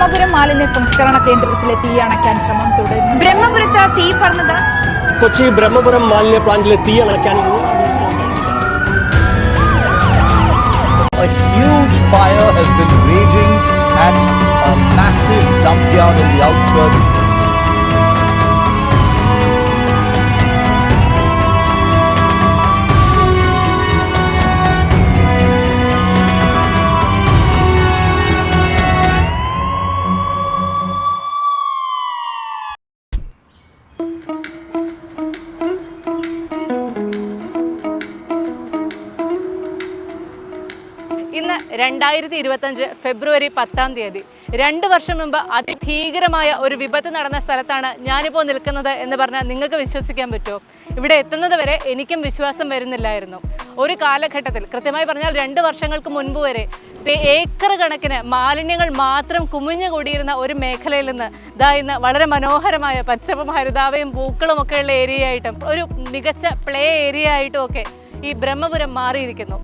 ബ്രഹ്മപുരം മാലിന്യ സംസ്കരണ കേന്ദ്രത്തിലെ തീ അണയ്ക്കാൻ ശ്രമം തുടരുന്നു. ബ്രഹ്മപുരത്ത് തീ പറഞ്ഞത് കൊച്ചി ബ്രഹ്മപുരം മാലിന്യ പ്ലാന്റിലെ തീ അണയ്ക്കാൻ 3-ാം ദിവസവും A huge fire has been raging at a massive dump yard in the outskirts. ഇന്ന് 2025 ഫെബ്രുവരി 10-ാം തീയതി 2 വർഷം മുമ്പ് അതിഭീകരമായ ഒരു വിപത്ത് നടന്ന സ്ഥലത്താണ് ഞാനിപ്പോൾ നിൽക്കുന്നത് എന്ന് പറഞ്ഞാൽ നിങ്ങൾക്ക് വിശ്വസിക്കാൻ പറ്റുമോ? ഇവിടെ എത്തുന്നത് വരെ എനിക്കും വിശ്വാസം വരുന്നില്ലായിരുന്നു. ഒരു കാലഘട്ടത്തിൽ, കൃത്യമായി പറഞ്ഞാൽ 2 വർഷങ്ങൾക്ക് മുൻപ് വരെ ഏക്കർ കണക്കിന് മാലിന്യങ്ങൾ മാത്രം കുമിഞ്ഞുകൂടിയിരുന്ന ഒരു മേഖലയിൽ നിന്ന് ഇന്ന് വളരെ മനോഹരമായ പച്ചപ്പും ഹരിതാവയും പൂക്കളും ഒക്കെയുള്ള ഏരിയ ആയിട്ടും ഒരു മികച്ച പ്ലേ ഏരിയ ആയിട്ടും ഒക്കെ ഈ ബ്രഹ്മപുരം മാറിയിരിക്കുന്നു.